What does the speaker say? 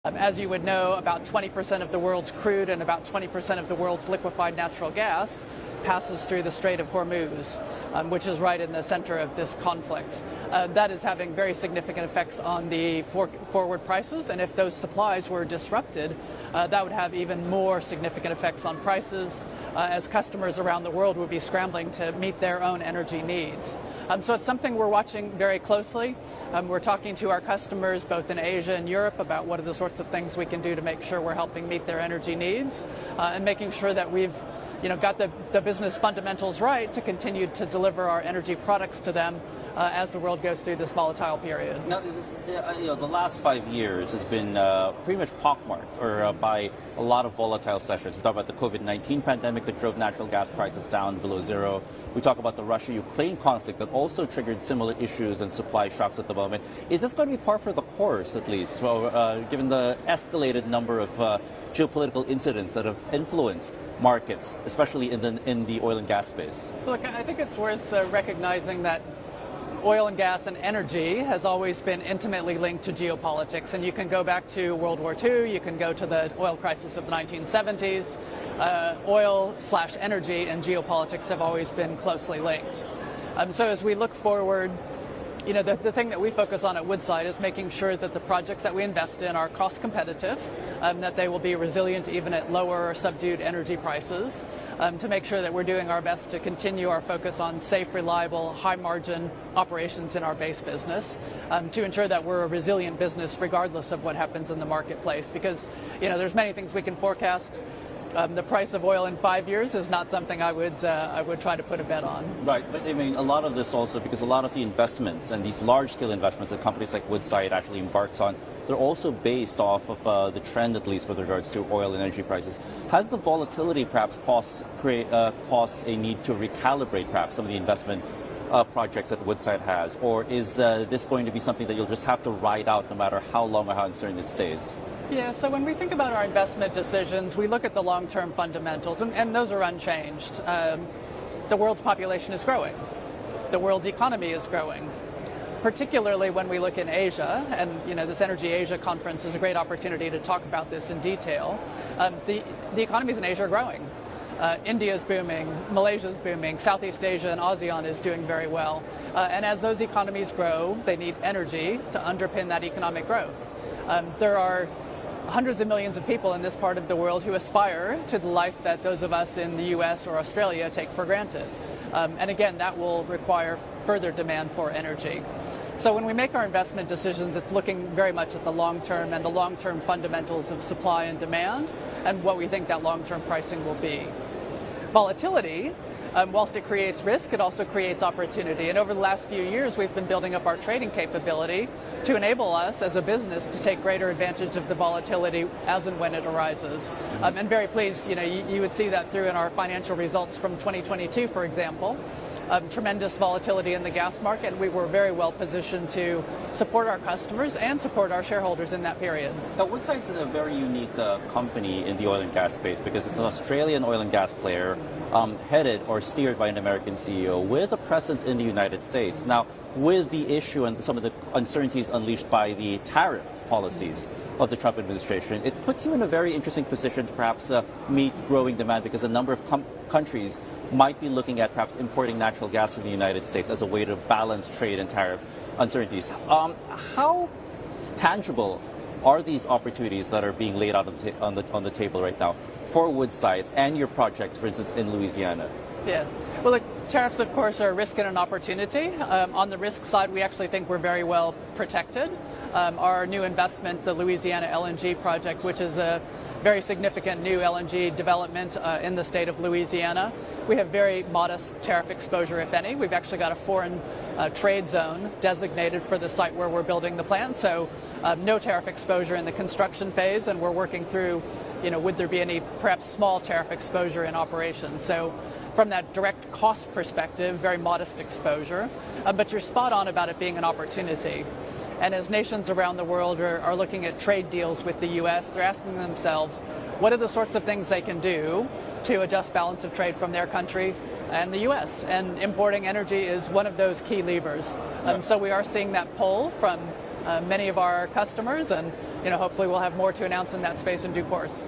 As you would know, about 20% of the world's crude and about 20% of the world's liquefied natural gas passes through the Strait of Hormuz, which is right in the center of this conflict. That is having very significant effects on the forward prices, and if those supplies were disrupted, that would have even more significant effects on prices, as customers around the world would be scrambling to meet their own energy needs. So it's something we're watching very closely. We're talking to our customers both in Asia and Europe about what are the sorts of things we can do to make sure we're helping meet their energy needs, and making sure that we've got the business fundamentals right to continue to deliver our energy products to them as the world goes through this volatile period. Now, the last 5 years has been pretty much pockmarked by a lot of volatile sessions. We talk about the COVID-19 pandemic that drove natural gas prices down below zero. We talk about the Russia-Ukraine conflict that also triggered similar issues and supply shocks at the moment. Is this going to be par for the course, at least, given the escalated number of geopolitical incidents that have influenced markets, especially in the oil and gas space? Look, I think it's worth recognizing that oil and gas and energy has always been intimately linked to geopolitics. And you can go back to World War II, you can go to the oil crisis of the 1970s. Oil/energy and geopolitics have always been closely linked. So as we look forward, the thing that we focus on at Woodside is making sure that the projects that we invest in are cost competitive, that they will be resilient even at lower or subdued energy prices, to make sure that we're doing our best to continue our focus on safe, reliable, high-margin operations in our base business, to ensure that we're a resilient business regardless of what happens in the marketplace. Because, there's many things we can forecast. The price of oil in 5 years is not something I would try to put a bet on. Right, but I mean, a lot of this also because a lot of the investments and these large-scale investments that companies like Woodside actually embarks on, they're also based off of the trend, at least with regards to oil and energy prices. Has the volatility perhaps caused a need to recalibrate perhaps some of the investment projects that Woodside has, or is this going to be something that you'll just have to ride out no matter how long or how uncertain it stays? Yeah, so when we think about our investment decisions, we look at the long-term fundamentals, and those are unchanged. The world's population is growing. The world's economy is growing, particularly when we look in Asia, and this Energy Asia conference is a great opportunity to talk about this in detail. The economies in Asia are growing. India is booming, Malaysia is booming, Southeast Asia and ASEAN is doing very well. And as those economies grow, they need energy to underpin that economic growth. There are hundreds of millions of people in this part of the world who aspire to the life that those of us in the US or Australia take for granted. And again, that will require further demand for energy. So when we make our investment decisions, it's looking very much at the long term and the long-term fundamentals of supply and demand and what we think that long-term pricing will be. Volatility, whilst it creates risk, it also creates opportunity. And over the last few years, we've been building up our trading capability to enable us as a business to take greater advantage of the volatility as and when it arises. And very pleased, you would see that through in our financial results from 2022, for example. Tremendous volatility in the gas market, and we were very well positioned to support our customers and support our shareholders in that period. Now, Woodside's a very unique company in the oil and gas space because it's an Australian oil and gas player headed or steered by an American CEO with a presence in the United States. Now, with the issue and some of the uncertainties unleashed by the tariff policies of the Trump administration, it puts you in a very interesting position to perhaps meet growing demand because a number of countries might be looking at perhaps importing natural gas from the United States as a way to balance trade and tariff uncertainties. How tangible are these opportunities that are being laid out on the table right now for Woodside and your projects, for instance, in Louisiana? Yeah. Well, look, tariffs, of course, are a risk and an opportunity. On the risk side, we actually think we're very well protected. Our new investment, the Louisiana LNG project, which is a very significant new LNG development in the state of Louisiana. We have very modest tariff exposure, if any. We've actually got a foreign trade zone designated for the site where we're building the plant, so no tariff exposure in the construction phase, and we're working through, would there be any perhaps small tariff exposure in operations. So from that direct cost perspective, very modest exposure, but you're spot on about it being an opportunity. And as nations around the world are looking at trade deals with the U.S., they're asking themselves, what are the sorts of things they can do to adjust balance of trade from their country and the U.S.? And importing energy is one of those key levers. So we are seeing that pull from many of our customers, and hopefully we'll have more to announce in that space in due course.